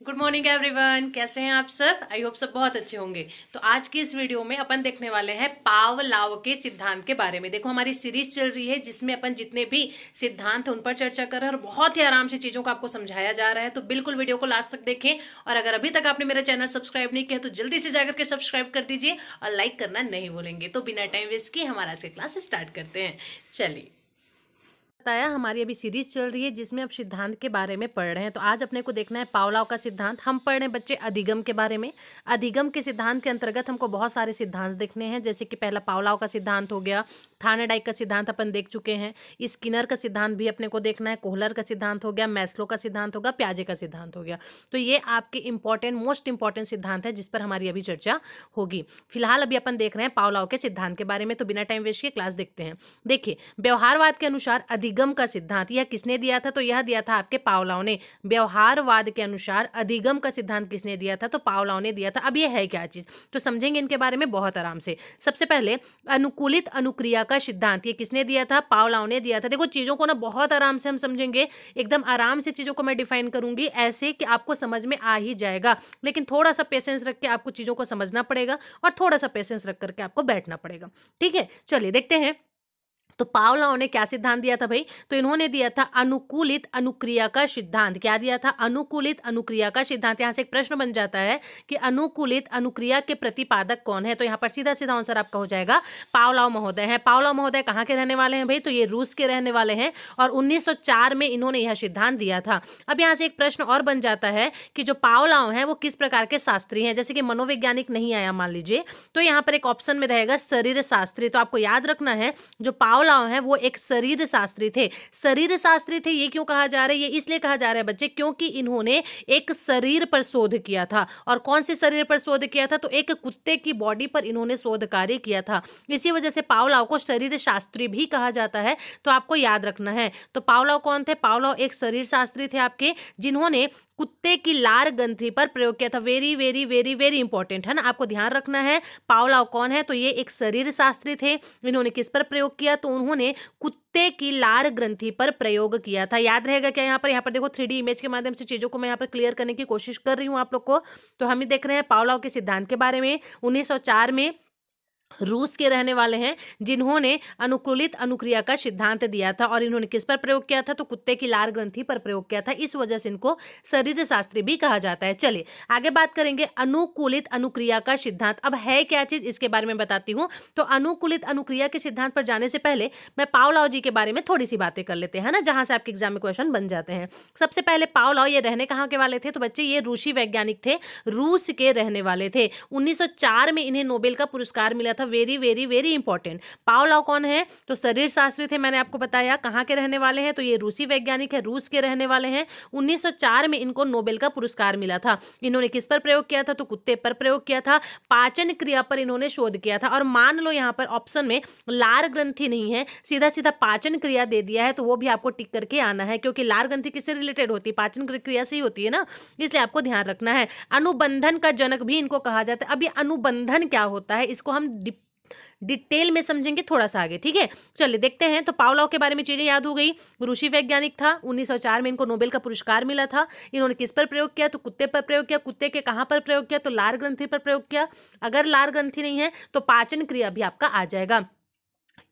Good morning everyone, कैसे हैं आप सब। आई होप सब बहुत अच्छे होंगे। तो आज की इस वीडियो में अपन देखने वाले हैं पावलोव के सिद्धांत के बारे में। देखो हमारी सीरीज चल रही है जिसमें अपन जितने भी सिद्धांत हैं उन पर चर्चा कर रहे हैं और बहुत ही आराम से चीजों को आपको समझाया जा रहा है। तो बिल्कुल वीडियो को लास्ट तक देखें और अगर अभी तक आपने मेरा चैनल सब्सक्राइब नहीं किया तो जल्दी से जाकर के सब्सक्राइब कर दीजिए और लाइक करना नहीं भूलेंगे। तो बिना टाइम वेस्ट किए हमारा आज की क्लास स्टार्ट करते हैं। चलिए, बताया हमारी अभी सीरीज चल रही है जिसमें अब सिद्धांत के बारे में पढ़ रहे हैं। तो आज अपने को देखना है पावलोव का सिद्धांत। हम पढ़ रहे हैं बच्चे अधिगम के बारे में। अधिगम के सिद्धांत के अंतर्गत हमको बहुत सारे सिद्धांत देखने हैं, जैसे कि पहला पावलोव का सिद्धांत हो गया, थार्नडाइक का सिद्धांत अपन देख चुके हैं, स्किनर का सिद्धांत भी अपने को देखना है, कोहलर का सिद्धांत हो गया, मैस्लो का सिद्धांत होगा, प्याजे का सिद्धांत हो गया। तो ये आपके इंपॉर्टेंट मोस्ट इंपॉर्टेंट सिद्धांत है जिस पर हमारी अभी चर्चा होगी। फिलहाल अभी अपन देख रहे हैं पावलोव के सिद्धांत के बारे में। तो बिना टाइम वेस्ट किए क्लास देखते हैं। देखिए, व्यवहारवाद के अनुसार अधिगम का सिद्धांत यह किसने दिया था? तो यह दिया था आपके पावलोव ने। व्यवहारवाद के अनुसार अधिगम का सिद्धांत किसने दिया था? तो पावलोव ने दिया था। अब यह है क्या चीज, तो समझेंगे इनके बारे में बहुत आराम से। सबसे पहले अनुकूलित अनुक्रिया का सिद्धांत ये किसने दिया था? पावलोव ने दिया था। देखो चीजों को ना बहुत आराम से हम समझेंगे, एकदम आराम से चीजों को मैं डिफाइन करूंगी ऐसे कि आपको समझ में आ ही जाएगा। लेकिन थोड़ा सा पेशेंस रख के आपको चीजों को समझना पड़ेगा और थोड़ा सा पेशेंस रख करके आपको बैठना पड़ेगा। ठीक है, चलिए देखते हैं। तो पावलोव ने क्या सिद्धांत दिया था भाई? तो इन्होंने दिया था अनुकूलित अनुक्रिया का सिद्धांत। क्या दिया था? अनुकूलित अनुक्रिया का सिद्धांत। यहां से एक प्रश्न बन जाता है कि अनुकूलित अनुक्रिया के प्रतिपादक कौन है? तो यहां पर सीधा सीधा आंसर आपका हो जाएगा पावलोव महोदय हैं। पावलोव महोदय कहां के रहने वाले हैं भाई? तो ये रूस के रहने वाले हैं और 1904 में इन्होंने यह सिद्धांत दिया था। अब यहां से एक प्रश्न और बन जाता है कि जो पावलोव है वो किस प्रकार के शास्त्री हैं? जैसे कि मनोवैज्ञानिक नहीं आया मान लीजिए, तो यहां पर एक ऑप्शन में रहेगा शरीर शास्त्री। तो आपको याद रखना है जो पावलोव है वो एक शरीर शास्त्री थे। शरीर शास्त्री थे, ये क्यों कहा जा रहा है? ये इसलिए कहा जा रहा है बच्चे क्योंकि इन्होंने एक शरीर पर शोध किया था। और कौन से शरीर पर शोध किया था? तो एक कुत्ते की बॉडी पर इन्होंने शोध कार्य किया था। इसी वजह से पावलोव को शरीर शास्त्री भी कहा जाता है। तो आपको याद रखना है। तो पावलोव कौन थे? पावलोव एक शरीर शास्त्री थे आपके, जिन्होंने कुत्ते की लार ग्रंथि पर प्रयोग किया था। Very very very very important है ना, आपको ध्यान रखना है। पावलोव कौन है? तो ये एक शरीर शास्त्री थे। इन्होंने किस पर प्रयोग किया? तो उन्होंने कुत्ते की लार ग्रंथि पर प्रयोग किया था। याद रहेगा क्या? यहाँ पर देखो 3D इमेज के माध्यम से चीजों को मैं यहाँ पर क्लियर करने की कोशिश कर रही हूँ आप लोग को। तो हम देख रहे हैं पावलोव के सिद्धांत के बारे में। 1904 में रूस के रहने वाले हैं जिन्होंने अनुकूलित अनुक्रिया का सिद्धांत दिया था। और इन्होंने किस पर प्रयोग किया था? तो कुत्ते की लार ग्रंथि पर प्रयोग किया था। इस वजह से इनको शरीर शास्त्री भी कहा जाता है। चलिए आगे बात करेंगे अनुकूलित अनुक्रिया का सिद्धांत। अब है क्या चीज, इसके बारे में बताती हूँ। तो अनुकूलित अनुक्रिया के सिद्धांत पर जाने से पहले मैं पावलोव जी के बारे में थोड़ी सी बातें कर लेते हैं ना, जहां से आपके एग्जाम में क्वेश्चन बन जाते हैं। सबसे पहले पावलोव ये रहने कहाँ के वाले थे? तो बच्चे ये रूसी वैज्ञानिक थे, रूस के रहने वाले थे। 1904 में इन्हें नोबेल का पुरस्कार मिला था। Very very very important. Pavlov कौन है? तो शरीर शास्त्री थे, मैंने आपको बताया। कहाँ के रहने वाले हैं? तो ये रूसी वैज्ञानिक है, रूस के रहने वाले हैं। 1904 में इनको नोबेल का पुरस्कार मिला था। इन्होंने किस पर प्रयोग किया था? तो कुत्ते पर प्रयोग किया था। पाचन क्रिया पर इन्होंने शोध किया था। और मान लो यहाँ पर ऑप्शन में लार ग्रंथि नहीं है, सीधा सीधा पाचन क्रिया दे दिया है, तो वो भी आपको टिक करके आना है, क्योंकि लार ग्रंथि किससे रिलेटेड होती है? पाचन क्रिया से ही होती है ना, इसलिए आपको ध्यान रखना है। अनुबंधन का जनक भी इनको कहा जाता है। अब ये अनुबंधन क्या होता है इसको हम डिटेल में समझेंगे थोड़ा सा आगे। ठीक है, चलिए देखते हैं। तो पावलोव के बारे में चीजें याद हो गई। रूसी वैज्ञानिक था, 1904 में इनको नोबेल का पुरस्कार मिला था। इन्होंने किस पर प्रयोग किया? तो कुत्ते पर प्रयोग किया। कुत्ते के कहां पर प्रयोग किया? तो लार ग्रंथि पर प्रयोग किया। अगर लार ग्रंथि नहीं है तो पाचन क्रिया भी आपका आ जाएगा।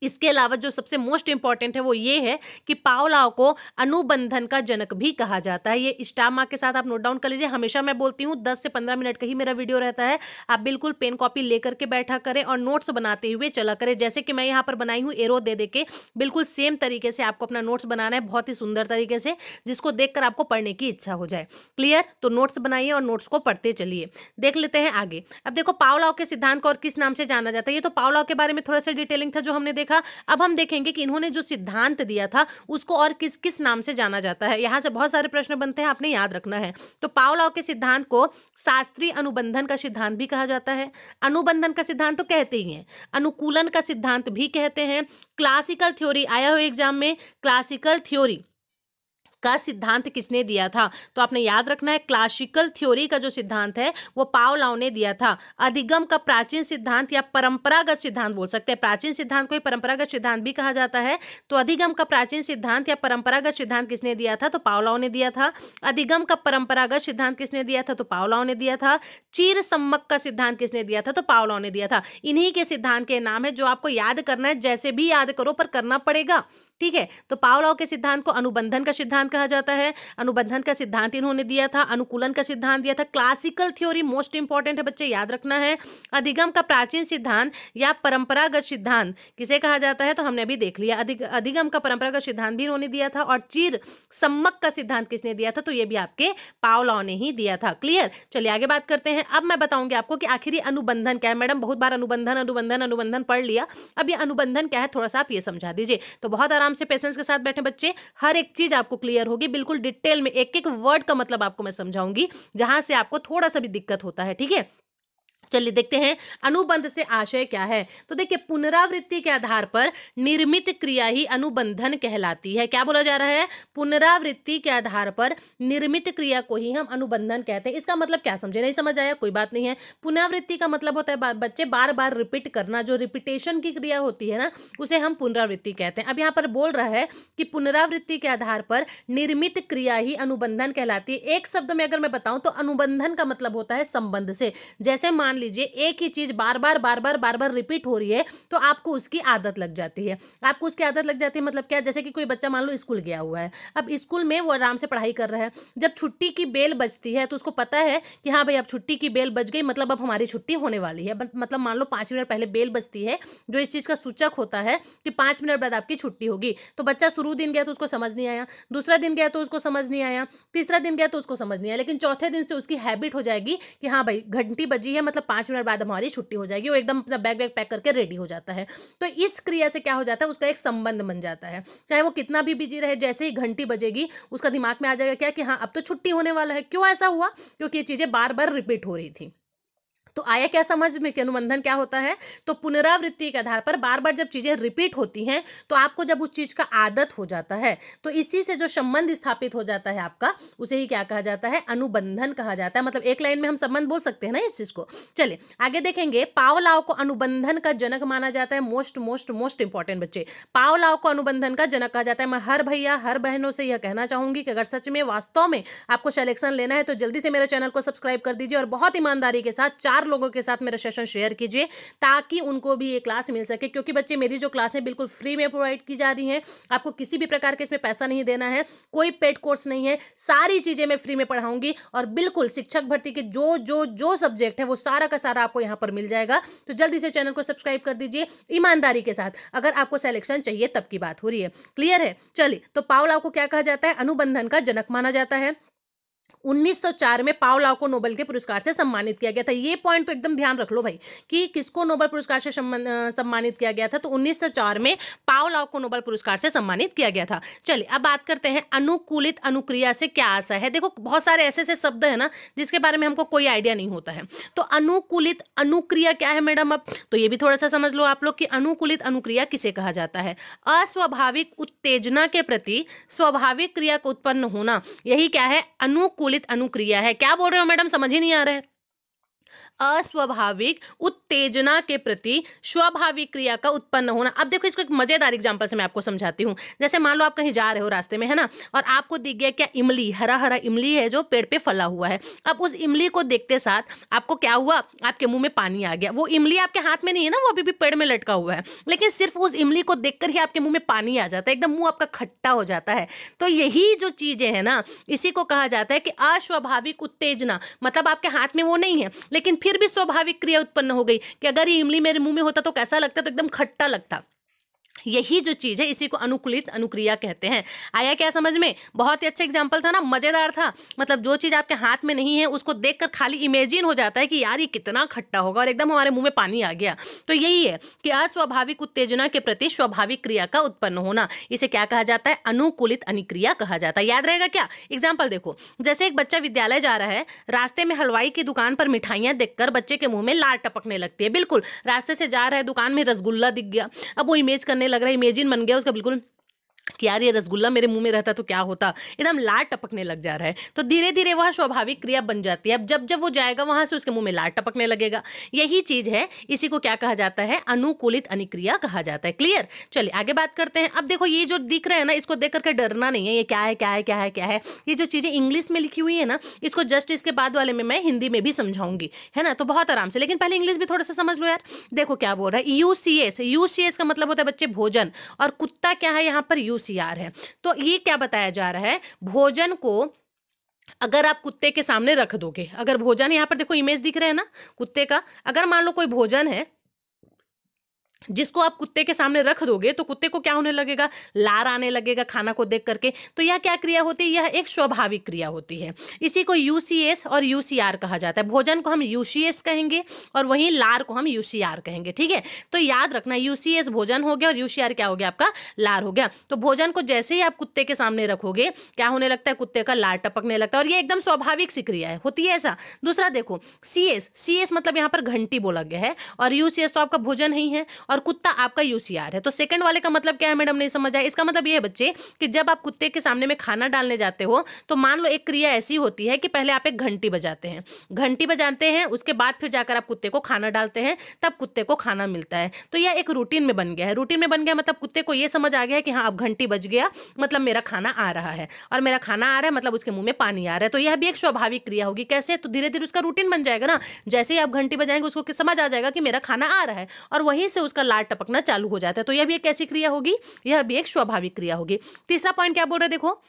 इसके अलावा जो सबसे मोस्ट इंपॉर्टेंट है वो ये है कि पावलोव को अनुबंधन का जनक भी कहा जाता है। ये स्टार मार्क के साथ आप नोट डाउन कर लीजिए। हमेशा मैं बोलती हूँ 10 से 15 मिनट का ही मेरा वीडियो रहता है। आप बिल्कुल पेन कॉपी लेकर के बैठा करें और नोट्स बनाते हुए चला करें, जैसे कि मैं यहाँ पर बनाई हूँ एरो दे के। बिल्कुल सेम तरीके से आपको अपना नोट्स बनाना है, बहुत ही सुंदर तरीके से, जिसको देखकर आपको पढ़ने की इच्छा हो जाए। क्लियर? तो नोट्स बनाइए और नोट्स को पढ़ते चलिए। देख लेते हैं आगे। अब देखो पावलोव के सिद्धांत को और किस नाम से जाना जाता है। ये तो पावलोव के बारे में थोड़ा सा डिटेलिंग था जो हमने देखा। अब हम देखेंगे कि इन्होंने जो सिद्धांत दिया था उसको और किस किस नाम से जाना जाता है। यहां से बहुत सारे प्रश्न बनते हैं, आपने याद रखना है। तो पावलोव के सिद्धांत को शास्त्रीय अनुबंधन का सिद्धांत भी कहा जाता है। अनुबंधन का सिद्धांत तो कहते ही हैं, अनुकूलन का सिद्धांत भी कहते हैं। क्लासिकल थ्योरी आया हो एग्जाम में, क्लासिकल थ्योरी का सिद्धांत किसने दिया था? तो आपने याद रखना है, क्लासिकल थ्योरी का जो सिद्धांत है वो पावलोव ने दिया था। अधिगम का प्राचीन सिद्धांत या परंपरागत सिद्धांत बोल सकते हैं। प्राचीन सिद्धांत को ही परंपरागत सिद्धांत भी कहा जाता है। तो अधिगम का प्राचीन सिद्धांत या परंपरागत सिद्धांत किसने दिया था? तो पावलोव ने दिया था। अधिगम का परंपरागत सिद्धांत किसने दिया था? तो पावलोव ने दिया था। चीर सम्मक का सिद्धांत किसने दिया था? तो पावलोव ने दिया था। इन्हीं के सिद्धांत के नाम है जो आपको याद करना है, जैसे भी याद करो पर करना पड़ेगा, ठीक है। तो पावलोव के सिद्धांत को अनुबंधन का सिद्धांत कहा जाता है। अनुबंधन का सिद्धांत इन्होंने दिया था। अनुकूलन का सिद्धांत दिया था। क्लासिकल थ्योरी मोस्ट इंपॉर्टेंट है बच्चे, याद रखना है। अधिगम का प्राचीन सिद्धांत या परंपरागत सिद्धांत किसे कहा जाता है? तो हमने अभी देख लिया, अधिगम का परंपरागत सिद्धांत भी इन्होंने दिया था। और चीर सम्मक का सिद्धांत किसने दिया था? तो ये भी आपके पावलोव ने ही दिया था। क्लियर? चलिए आगे बात करते हैं। अब मैं बताऊंगी आपको कि आखिर अनुबंधन क्या है। मैडम बहुत बार अनुबंधन अनुबंधन अनुबंधन पढ़ लिया, अब ये अनुबंधन क्या है थोड़ा सा आप ये समझा दीजिए। तो बहुत आराम से पेशेंस के साथ बैठे बच्चे, हर एक चीज आपको क्लियर होगी, बिल्कुल डिटेल में एक एक वर्ड का मतलब आपको मैं समझाऊंगी, जहां से आपको थोड़ा सा भी दिक्कत होता है, ठीक है। चलिए देखते हैं अनुबंध से आशय क्या है। तो देखिए, पुनरावृत्ति के आधार पर निर्मित क्रिया ही अनुबंधन कहलाती है। क्या बोला जा रहा है? पुनरावृत्ति के आधार पर निर्मित क्रिया को ही हम अनुबंधन कहते हैं। इसका मतलब क्या समझे? नहीं समझ आया? कोई बात नहीं है। पुनरावृत्ति का मतलब होता है बच्चे बार बार रिपीट करना, जो रिपीटेशन की क्रिया होती है ना, उसे हम पुनरावृत्ति कहते हैं। अब यहाँ पर बोल रहा है कि पुनरावृत्ति के आधार पर निर्मित क्रिया ही अनुबंधन कहलाती है। एक शब्द में अगर मैं बताऊं तो अनुबंधन का मतलब होता है संबंध से। जैसे मान लीजिए एक ही चीज बार बार रिपीट हो रही है तो आपको उसकी आदत लग जाती है। आपको उसकी आदत लग जाती है मतलब क्या? जैसे कि कोई बच्चा मान लो स्कूल गया हुआ है, अब स्कूल में वो आराम से पढ़ाई कर रहा है, जब छुट्टी की बेल बजती है तो उसको पता है कि हाँ भाई अब छुट्टी की बेल बज गई, मतलब अब हमारी छुट्टी होने वाली है। मतलब मान लो 5 मिनट पहले बेल बजती है, जो इस चीज का सूचक होता है कि 5 मिनट बाद आपकी छुट्टी होगी। तो बच्चा शुरू दिन गया तो उसको समझ नहीं आया, दूसरा दिन गया तो उसको समझ नहीं आया, तीसरा दिन गया तो उसको समझ नहीं आया, लेकिन चौथे दिन से उसकी हैबिट हो जाएगी कि हाँ भाई घंटी बजी है, मतलब 5 मिनट बाद हमारी छुट्टी हो जाएगी। वो एकदम अपना बैग पैक करके रेडी हो जाता है। तो इस क्रिया से क्या हो जाता है? उसका एक संबंध बन जाता है। चाहे वो कितना भी बिजी रहे, जैसे ही घंटी बजेगी उसका दिमाग में आ जाएगा क्या कि हाँ अब तो छुट्टी होने वाला है। क्यों ऐसा हुआ? क्योंकि ये चीजें बार बार रिपीट हो रही थी। तो आया क्या समझ में कि अनुबंधन क्या होता है? तो पुनरावृत्ति के आधार पर बार बार जब चीजें रिपीट होती हैं तो आपको जब उस चीज का आदत हो जाता है, तो इसी से जो संबंध स्थापित हो जाता है आपका, उसे ही क्या कहा जाता है? अनुबंधन कहा जाता है। मतलब एक लाइन में हम संबंध बोल सकते हैं ना इस चीज को। चलिए आगे देखेंगे। पावलोव को अनुबंधन का जनक माना जाता है। मोस्ट इंपॉर्टेंट बच्चे, पावलोव को अनुबंधन का जनक कहा जाता है। मैं हर भैया हर बहनों से यह कहना चाहूंगी कि अगर सच में वास्तव में आपको सिलेक्शन लेना है तो जल्दी से मेरे चैनल को सब्सक्राइब कर दीजिए और बहुत ईमानदारी के साथ 4 लोगों के साथ मेरा सेशन शेयर कीजिए ताकि उनको भी ये क्लास मिल सके। क्योंकि बच्चे मेरी जो क्लास है बिल्कुल फ्री में प्रोवाइड की जा रही हैं, आपको किसी भी प्रकार के इसमें पैसा नहीं देना है, कोई पेड कोर्स नहीं है, सारी चीजें मैं फ्री में पढ़ाऊंगी और बिल्कुल शिक्षक भर्ती के जो सब्जेक्ट है वो सारा का सारा आपको यहाँ पर मिल जाएगा। तो जल्दी से चैनल को सब्सक्राइब कर दीजिए ईमानदारी के साथ, अगर आपको सिलेक्शन चाहिए तब की बात हो रही है। क्लियर है? चलिए, तो पावलोव को क्या कहा जाता है? अनुबंधन का जनक माना जाता है। 1904 में पावलोव को नोबेल के पुरस्कार से सम्मानित किया गया था। ये पॉइंट तो एकदम ध्यान रख लो भाई कि किसको नोबेल पुरस्कार से सम्मानित किया गया था। तो 1904 में पावलोव को नोबेल पुरस्कार से सम्मानित किया गया था। चलिए अब बात करते हैं अनुकूलित अनुक्रिया से क्या आशय है। देखो बहुत सारे ऐसे ऐसे शब्द है ना जिसके बारे में हमको कोई आइडिया नहीं होता है। तो अनुकूलित अनुक्रिया क्या है मैडम? अब तो ये भी थोड़ा सा समझ लो आप लोग कि अनुकूलित अनुक्रिया किसे कहा जाता है। अस्वाभाविक उत्तेजना के प्रति स्वाभाविक क्रिया को उत्पन्न होना, यही क्या है? अनुकूलित अनुक्रिया है। क्या बोल रहे हो मैडम? समझ ही नहीं आ रहा है। अस्वाभाविक उत्तेजना के प्रति स्वाभाविक क्रिया का उत्पन्न होना। अब देखो इसको एक मजेदार एग्जांपल से मैं आपको समझाती हूँ। जैसे मान लो आप कहीं जा रहे हो रास्ते में, है ना, और आपको दिख गया क्या? इमली, हरा हरा इमली है जो पेड़ पे फला हुआ है। अब उस इमली को देखते साथ आपको क्या हुआ? आपके मुंह में पानी आ गया। वो इमली आपके हाथ में नहीं है ना, वो अभी भी पेड़ में लटका हुआ है, लेकिन सिर्फ उस इमली को देखकर ही आपके मुंह में पानी आ जाता है, एकदम मुंह आपका खट्टा हो जाता है। तो यही जो चीजें है ना, इसी को कहा जाता है कि अस्वाभाविक उत्तेजना। मतलब आपके हाथ में वो नहीं है लेकिन फिर भी स्वाभाविक क्रिया उत्पन्न हो गई कि अगर ये इमली मेरे मुंह में होता तो कैसा लगता? तो एकदम खट्टा लगता। यही जो चीज है इसी को अनुकूलित अनुक्रिया कहते हैं। आया क्या समझ में? बहुत ही अच्छा एग्जांपल था ना, मजेदार था। मतलब जो चीज आपके हाथ में नहीं है उसको देखकर खाली इमेजिन हो जाता है कि यार ये कितना खट्टा होगा और एकदम हमारे मुंह में पानी आ गया। तो यही है कि अस्वाभाविक उत्तेजना के प्रति स्वाभाविक क्रिया का उत्पन्न होना, इसे क्या कहा जाता है? अनुकूलित अनुक्रिया कहा जाता है। याद रहेगा क्या? एग्जाम्पल देखो, जैसे एक बच्चा विद्यालय जा रहा है, रास्ते में हलवाई की दुकान पर मिठाइयां देखकर बच्चे के मुंह में लार टपकने लगती है। बिल्कुल रास्ते से जा रहा है, दुकान में रसगुल्ला दिख गया, अब वो इमेज करने लग रहा है, इमेजिन बन गया उसका बिल्कुल कि यार ये रसगुल्ला मेरे मुंह में रहता तो क्या होता, एकदम लार टपकने लग जा रहा है। तो धीरे धीरे वह स्वाभाविक क्रिया बन जाती है। अब जब जब वो जाएगा वहां से उसके मुंह में लार टपकने लगेगा। यही चीज है, इसी को क्या कहा जाता है, अनुकूलित अनिक्रिया कहा जाता है। क्लियर। चलिए आगे बात करते हैं। अब देखो ये जो दिख रहा है ना, इसको देख करके डरना नहीं है, ये क्या है क्या है क्या है क्या है। ये जो चीजें इंग्लिश में लिखी हुई है ना, इसको जस्ट इसके बाद वाले में मैं हिंदी में भी समझाऊंगी, है ना, तो बहुत आराम से। लेकिन पहले इंग्लिश भी थोड़ा सा समझ लो यार। देखो क्या बोल रहा है, यूसीएस। यूसीएस का मतलब होता है बच्चे भोजन, और कुत्ता क्या है यहाँ पर, यूसीआर है। तो ये क्या बताया जा रहा है, भोजन को अगर आप कुत्ते के सामने रख दोगे, अगर भोजन, यहाँ पर देखो इमेज दिख रहा है ना कुत्ते का, अगर मान लो कोई भोजन है जिसको आप कुत्ते के सामने रख दोगे तो कुत्ते को क्या होने लगेगा, लार आने लगेगा खाना को देख करके। तो यह क्या क्रिया होती है, यह एक स्वाभाविक क्रिया होती है। इसी को यूसीएस और यूसीआर कहा जाता है। भोजन को हम यूसीएस कहेंगे और वहीं लार को हम यूसीआर कहेंगे। ठीक है, तो याद रखना, यूसीएस भोजन हो गया और यूसीआर क्या हो गया, आपका लार हो गया। तो भोजन को जैसे ही आप कुत्ते के सामने रखोगे क्या होने लगता है, कुत्ते का लार टपकने लगता है, और ये एकदम स्वाभाविक सी क्रिया है, होती है ऐसा। दूसरा देखो सीएस, सीएस मतलब यहाँ पर घंटी बोला गया है, और यूसीएस तो आपका भोजन ही है और कुत्ता आपका यूसीआर है। तो सेकंड वाले का मतलब क्या है मैडम, नहीं समझ आया। इसका मतलब ये है बच्चे कि जब आप कुत्ते के सामने में खाना डालने जाते हो तो मान लो एक क्रिया ऐसी होती है कि पहले आप एक घंटी बजाते हैं, घंटी बजाते हैं, उसके बाद फिर जाकर आप कुत्ते को खाना डालते हैं, तब कुत्ते को खाना मिलता है। तो यह एक रूटीन में बन गया है। रूटीन में बन गया मतलब कुत्ते को यह समझ आ गया है कि हाँ अब घंटी बज गया मतलब मेरा खाना आ रहा है, और मेरा खाना आ रहा है मतलब उसके मुंह में पानी आ रहा है। तो यह भी एक स्वाभाविक क्रिया होगी। कैसे, तो धीरे धीरे उसका रूटीन बन जाएगा ना। जैसे ही आप घंटी बजाएंगे उसको समझ आ जाएगा कि मेरा खाना आ रहा है, और वहीं से उसका लार टपकना चालू हो जाता है। तो यह भी एक कैसी क्रिया होगी, यह भी एक स्वाभाविक क्रिया होगी। तीसरा पॉइंट क्या बोल रहे हैं, देखो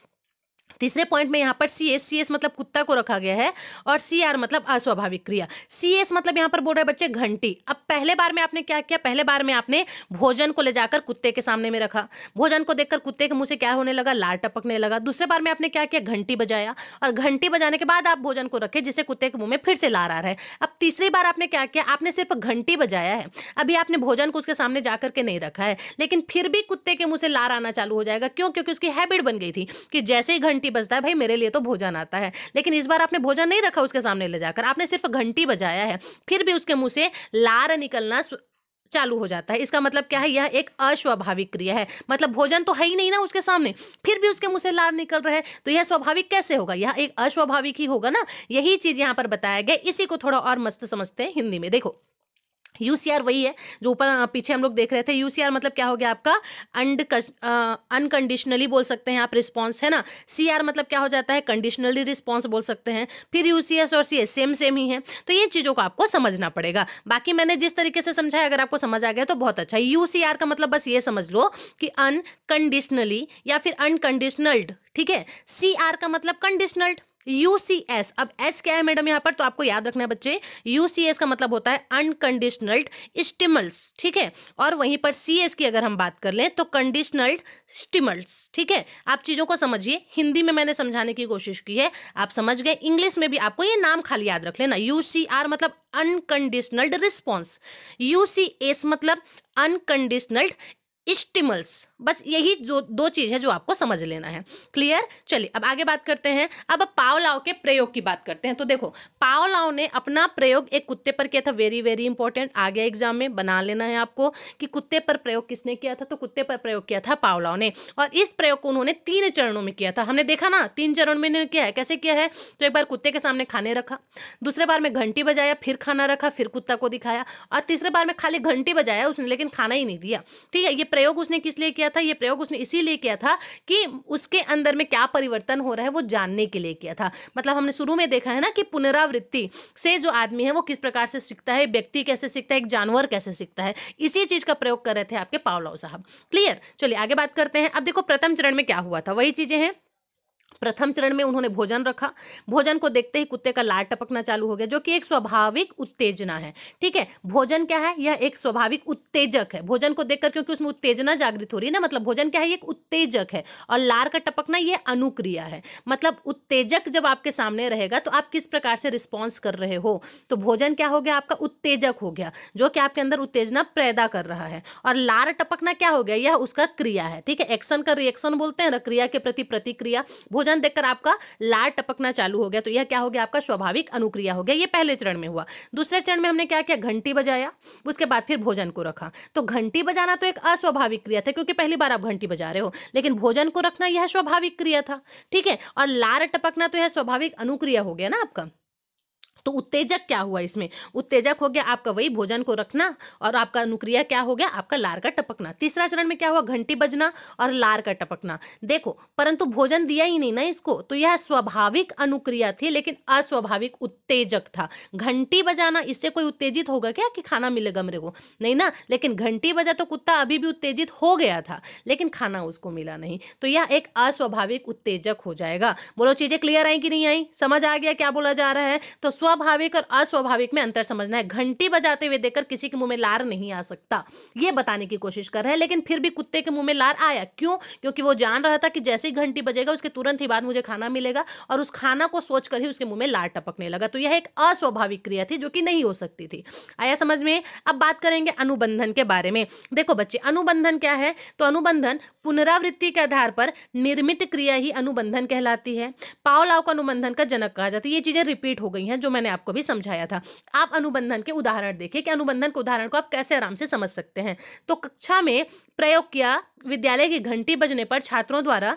तीसरे पॉइंट में यहाँ पर सीएस, सीएस मतलब कुत्ता को रखा गया है, और सीआर मतलब अस्वाभाविक क्रिया। सीएस मतलब यहाँ पर बोल रहे हैं बच्चे घंटी। अब पहले बार में आपने क्या किया, पहले बार में आपने भोजन को ले जाकर कुत्ते के सामने में रखा, भोजन को देखकर कुत्ते के मुंह से क्या होने लगा, लार टपकने लगा। दूसरे बार में आपने क्या किया, घंटी बजाया, और घंटी बजाने के बाद आप भोजन को रखे जिससे कुत्ते के मुंह में फिर से लार आ रहा है। अब तीसरी बार आपने क्या किया, आपने सिर्फ घंटी बजाया है, अभी आपने भोजन को उसके सामने जाकर के नहीं रखा है, लेकिन फिर भी कुत्ते के मुंह से लार आना चालू हो जाएगा। क्यों, क्योंकि उसकी हैबिट बन गई थी कि जैसे ही घंटी बजता है भाई मेरे लिए तो भोजन आता है। लेकिन इस बार आपने भोजन नहीं रखा उसके सामने ले जाकर, आपने सिर्फ घंटी बजाया है, फिर भी उसके मुंह से लार निकलना चालू हो जाता है। इसका मतलब क्या है, यह एक अस्वाभाविक क्रिया है। मतलब भोजन तो है ही नहीं ना उसके सामने, फिर भी उसके मुंह से लार निकल रहा है, तो यह स्वाभाविक कैसे होगा, यह एक अस्वाभाविक ही होगा ना। यही चीज यहां पर बताया गया। इसी को थोड़ा और मस्त समझते हैं हिंदी में। देखो यूसीआर वही है जो ऊपर पीछे हम लोग देख रहे थे। यूसीआर मतलब क्या हो गया आपका अनकंडीशनली बोल सकते हैं आप, रिस्पॉन्स, है ना। सीआर मतलब क्या हो जाता है, कंडीशनली रिस्पॉन्स बोल सकते हैं। फिर यूसीएस और सीएस सेम सेम ही है। तो ये चीज़ों को आपको समझना पड़ेगा। बाकी मैंने जिस तरीके से समझाया अगर आपको समझ आ गया तो बहुत अच्छा। यूसीआर का मतलब बस ये समझ लो कि अनकंडीशनली या फिर अनकंडीशनल्ड, ठीक है। सीआर का मतलब कंडीशनल्ड। यूसीएस, अब एस क्या है मैडम यहाँ पर, तो आपको याद रखना है बच्चे, यूसीएस का मतलब होता है अनकंडीशनल्ड स्टिमुल्स, ठीक है। और वहीं पर सीएस की अगर हम बात कर लें तो कंडीशनल्ड स्टिमुल्स, ठीक है। आप चीजों को समझिए, हिंदी में मैंने समझाने की कोशिश की है, आप समझ गए। इंग्लिश में भी आपको ये नाम खाली याद रख लेना। यूसीआर मतलब अनकंडीशनल्ड रिस्पॉन्स, यूसीएस मतलब अनकंडीशनल्ड स्टिमुल्स। बस यही जो दो चीज है जो आपको समझ लेना है। क्लियर। चलिए अब आगे बात करते हैं। अब पावलाव के प्रयोग की बात करते हैं। तो देखो पावलाव ने अपना प्रयोग एक कुत्ते पर किया था। वेरी वेरी इंपॉर्टेंट, आ गया एग्जाम में, बना लेना है आपको कि कुत्ते पर प्रयोग किसने किया था। तो कुत्ते पर प्रयोग किया था पावलाव ने, और इस प्रयोग को उन्होंने 3 चरणों में किया था। हमने देखा ना 3 चरण में ने किया है। कैसे किया है, तो एक बार कुत्ते के सामने खाने रखा, दूसरे बार में घंटी बजाया, फिर खाना रखा, फिर कुत्ता को दिखाया, और तीसरे बार में खाली घंटी बजाया उसने लेकिन खाना ही नहीं दिया। ठीक है, ये प्रयोग उसने किस लिए किया था, ये प्रयोग उसने इसीलिए किया था कि उसके अंदर में क्या परिवर्तन हो रहा है वो जानने के लिए किया था। मतलब हमने शुरू में देखा है ना कि पुनरावृत्ति से जो आदमी है वो किस प्रकार से सीखता है, व्यक्ति कैसे सीखता है, एक जानवर कैसे सीखता है, इसी चीज का प्रयोग कर रहे थे आपके पावलाव साहब। क्लियर। चलिए आगे बात करते हैं। अब देखो प्रथम चरण में क्या हुआ था, वही चीजें हैं। प्रथम चरण में उन्होंने भोजन रखा, भोजन को देखते ही कुत्ते का लार टपकना चालू हो गया, जो कि एक स्वाभाविक उत्तेजना है। ठीक है, भोजन क्या है, यह एक स्वाभाविक उत्तेजक है। भोजन को देखकर क्योंकि उसमें उत्तेजना जागृत हो रही है ना, मतलब भोजन क्या है, एक उत्तेजक है, और लार का टपकना ये अनुक्रिया है। मतलब उत्तेजक जब आपके सामने रहेगा तो आप किस प्रकार से रिस्पॉन्स कर रहे हो, तो भोजन क्या हो गया आपका, उत्तेजक हो गया, जो कि आपके अंदर उत्तेजना पैदा कर रहा है। और लार टपकना क्या हो गया, यह उसका क्रिया है। ठीक है, एक्शन का रिएक्शन बोलते हैं ना, क्रिया के प्रति प्रतिक्रिया। भोजन देखकर आपका लार टपकना चालू हो गया, तो यह क्या हो गया, आपका स्वाभाविक अनुक्रिया हो गया। ये पहले चरण में हुआ। दूसरे चरण में हमने क्या किया, घंटी बजाया, उसके बाद फिर भोजन को रखा। तो घंटी बजाना तो एक अस्वाभाविक क्रिया था क्योंकि पहली बार आप घंटी बजा रहे हो, लेकिन भोजन को रखना यह स्वाभाविक क्रिया था, ठीक है। और लार टपकना तो यह स्वाभाविक अनुक्रिया हो गया ना आपका। तो उत्तेजक क्या हुआ इसमें, उत्तेजक हो गया आपका वही भोजन को रखना, और आपका अनुक्रिया क्या हो गया, आपका लार का टपकना। तीसरा चरण में क्या हुआ, घंटी बजना और लार का टपकना। देखो, परंतु भोजन दिया ही नहीं ना इसको, तो यह स्वाभाविक अनुक्रिया थी लेकिन अस्वाभाविक उत्तेजक था। घंटी बजाना, इससे कोई उत्तेजित होगा क्या कि खाना मिलेगा मेरे को, नहीं ना। लेकिन घंटी बजा तो कुत्ता अभी भी उत्तेजित हो गया था लेकिन खाना उसको मिला नहीं, तो यह एक अस्वाभाविक उत्तेजक हो जाएगा। बोलो चीजें क्लियर आई कि नहीं आई, समझ आ गया क्या बोला जा रहा है। तो स्वाभाविक और अस्वाभाविक में अंतर समझना है। घंटी बजाते हुए देखकर किसी के मुंह में लार नहीं आ सकता, ये बताने की कोशिश कर रहे हैं, लेकिन फिर भी कुत्ते के मुंह में लार आया। क्यों, क्योंकि वो जान रहा था कि जैसे ही घंटी बजेगा उसके तुरंत ही बाद मुझे खाना मिलेगा, और उस खाना को सोचकर ही उसके मुंह में लार टपकने लगा। तो यह एक अस्वाभाविक क्रिया थी जो कि नहीं हो सकती थी। आया समझ में। अब बात करेंगे अनुबंधन के बारे में। देखो बच्चे, अनुबंधन क्या है, तो अनुबंधन पुनरावृत्ति के आधार पर निर्मित क्रिया ही अनुबंधन कहलाती है। पावलोव को अनुबंधन का जनक कहा जाता है। ये चीजें रिपीट हो गई हैं जो मैंने आपको भी समझाया था। आप अनुबंधन के उदाहरण देखिए कि अनुबंधन के उदाहरण को आप कैसे आराम से समझ सकते हैं। तो कक्षा में प्रयोग किया, विद्यालय की घंटी बजने पर छात्रों द्वारा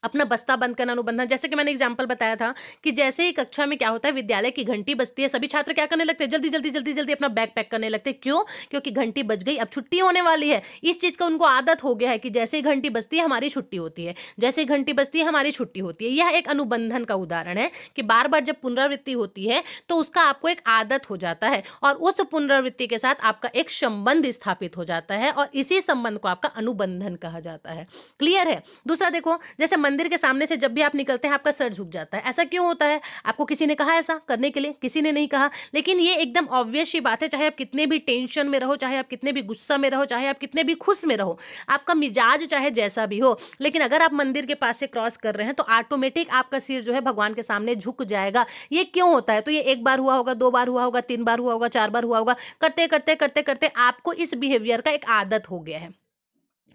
अपना बस्ता बंद करना अनुबंधन। जैसे कि मैंने एग्जांपल बताया था कि जैसे ही कक्षा में क्या होता है, विद्यालय की घंटी बजती है, सभी छात्र क्या करने लगते हैं, जल्दी जल्दी जल्दी जल्दी अपना बैग पैक करने लगते हैं। क्यों, क्योंकि घंटी बज गई, अब छुट्टी होने वाली है। इस चीज का उनको आदत हो गया है कि जैसे ही घंटी बजती है हमारी छुट्टी होती है, जैसे ही घंटी बजती है हमारी छुट्टी होती है। यह एक अनुबंधन का उदाहरण है कि बार बार जब पुनरावृत्ति होती है तो उसका आपको एक आदत हो जाता है और उस पुनरावृत्ति के साथ आपका एक संबंध स्थापित हो जाता है, और इसी संबंध को आपका अनुबंधन कहा जाता है। क्लियर है। दूसरा देखो, जैसे मंदिर के सामने से जब भी आप निकलते हैं आपका सर झुक जाता है, ऐसा क्यों होता है, आपको किसी ने कहा ऐसा करने के लिए, किसी ने नहीं कहा, लेकिन ये एकदम ऑब्वियस सी बात है। चाहे आप कितने भी टेंशन में रहो, चाहे आप कितने भी गुस्सा में रहो, चाहे आप कितने भी खुश में रहो, आपका मिजाज चाहे जैसा भी हो, लेकिन अगर आप मंदिर के पास से क्रॉस कर रहे हैं तो ऑटोमेटिक आपका सिर जो है भगवान के सामने झुक जाएगा। ये क्यों होता है, तो ये एक बार हुआ होगा, 2 बार हुआ होगा, 3 बार हुआ होगा, 4 बार हुआ होगा, करते करते करते करते आपको इस बिहेवियर का एक आदत हो गया है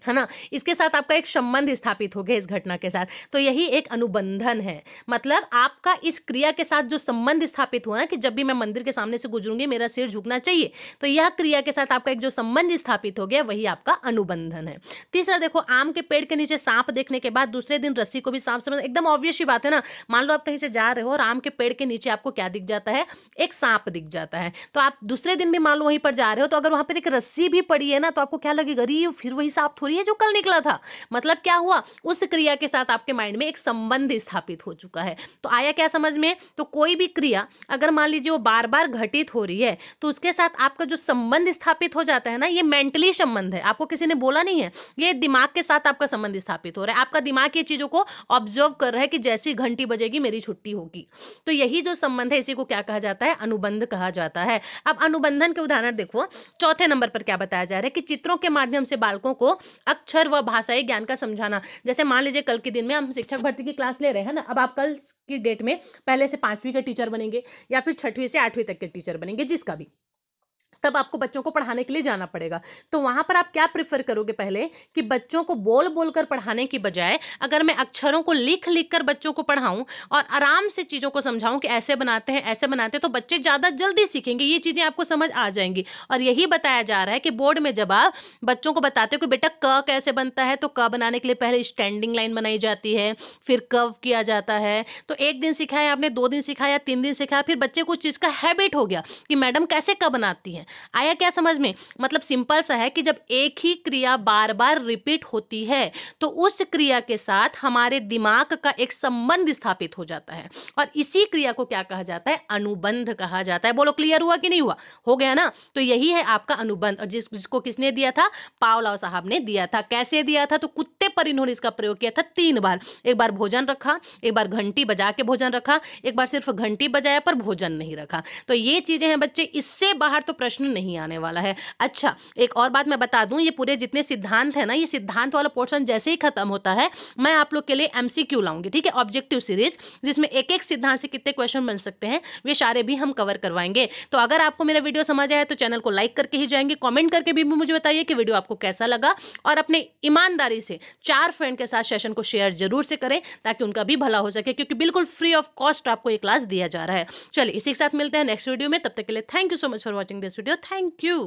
ना। इसके साथ आपका एक संबंध स्थापित हो गया इस घटना के साथ, तो यही एक अनुबंधन है। मतलब आपका इस क्रिया के साथ जो संबंध स्थापित हुआ ना कि जब भी मैं मंदिर के सामने से गुजरूंगी मेरा सिर झुकना चाहिए, तो यह क्रिया के साथ आपका एक जो संबंध स्थापित हो गया वही आपका अनुबंधन है। तीसरा देखो, आम के पेड़ के नीचे सांप देखने के बाद दूसरे दिन रस्सी को भी सांप समझ, एकदम ऑब्वियस ही बात है ना। मान लो आप कहीं से जा रहे हो और आम के पेड़ के नीचे आपको क्या दिख जाता है, एक सांप दिख जाता है, तो आप दूसरे दिन भी मान लो वहीं पर जा रहे हो, तो अगर वहां पर एक रस्सी भी पड़ी है ना तो आपको क्या लगेगा, अरे फिर वही सांप थोड़ी है जो कल निकला था। मतलब क्या हुआ, उस क्रिया के साथ आपके माइंड में एक संबंध स्थापित हो चुका है। तो आया क्या समझ में। तो कोई भी क्रिया अगर मान लीजिए वो बार बार घटित हो रही है तो उसके साथ आपका जो संबंध स्थापित हो जाता है ना, ये मेंटली संबंध है, आपको किसी ने बोला नहीं है, ये दिमाग के साथ आपका संबंध स्थापित हो रहा है। आपका दिमाग ये चीजों को ऑब्जर्व कर रहा है कि जैसी घंटी बजेगी मेरी छुट्टी होगी। तो यही जो संबंध है इसी को क्या कहा जाता है, अनुबंध कहा जाता है। अब अनुबंधन के उदाहरण देखो, चौथे नंबर पर क्या बताया जा रहा है कि चित्रों के माध्यम से बालकों को अक्षर व भाषाई ज्ञान का समझाना। जैसे मान लीजिए कल के दिन में हम शिक्षक भर्ती की क्लास ले रहे हैं ना, अब आप कल की डेट में पहले से 5वीं के टीचर बनेंगे या फिर 6वीं से 8वीं तक के टीचर बनेंगे, जिसका भी, तब आपको बच्चों को पढ़ाने के लिए जाना पड़ेगा। तो वहां पर आप क्या प्रेफर करोगे, पहले कि बच्चों को बोल बोलकर पढ़ाने की बजाय अगर मैं अक्षरों को लिख लिख कर बच्चों को पढ़ाऊं और आराम से चीजों को समझाऊं कि ऐसे बनाते हैं ऐसे बनाते हैं, तो बच्चे ज्यादा जल्दी सीखेंगे, ये चीजें आपको समझ आ जाएंगी। और यही बताया जा रहा है कि बोर्ड में जब आप बच्चों को बताते हो कि बेटा क कैसे बनता है, तो क बनाने के लिए पहले स्टैंडिंग लाइन बनाई जाती है, फिर कर्व किया जाता है। तो 1 दिन सिखाया आपने, 2 दिन सिखाया, 3 दिन सिखाया, फिर बच्चे को उस चीज का हैबिट हो गया कि मैडम कैसे क बनाती है। आया क्या समझ में। मतलब सिंपल सा है कि जब एक ही क्रिया बार बार रिपीट होती है तो उस क्रिया के साथ हमारे दिमाग का एक संबंध स्थापित हो जाता है, और इसी क्रिया को क्या कहा जाता है, अनुबंध कहा जाता है। बोलो क्लियर हुआ कि नहीं हुआ, हो गया ना। तो यही है आपका अनुबंध, और जिसको किसने दिया था, पावलोव साहब ने दिया था। कैसे दिया था, तो कुत्ते पर इन्होंने इसका प्रयोग किया था 3 बार। एक बार भोजन रखा, एक बार घंटी बजा के भोजन रखा, एक बार सिर्फ घंटी बजाया पर भोजन नहीं रखा। तो ये चीजें हैं बच्चे, इससे बाहर तो प्रश्न प्रश्न नहीं आने वाला है। अच्छा, एक और बात मैं बता दूं, ये पूरे जितने सिद्धांत है ना, ये सिद्धांत वाला पोर्शन जैसे ही खत्म होता है मैं आप लोग के लिए एमसीक्यू लाऊंगी, ठीक है, ऑब्जेक्टिव सीरीज, जिसमें एक एक सिद्धांत से कितने क्वेश्चन बन सकते हैं वे सारे भी हम कवर करवाएंगे। तो अगर आपको मेरा वीडियो समझ आया तो चैनल को लाइक करके ही जाएंगे, कमेंट करके भी मुझे बताइए कि वीडियो आपको कैसा लगा, और अपने ईमानदारी से 4 फ्रेंड के साथ सेशन को शेयर जरूर से करें ताकि उनका भी भला हो सके, क्योंकि बिल्कुल फ्री ऑफ कॉस्ट आपको ये क्लास दिया जा रहा है। चलिए इसी के साथ मिलते हैं नेक्स्ट वीडियो में, तब तक के लिए thank you so much for watching this video. Thank you.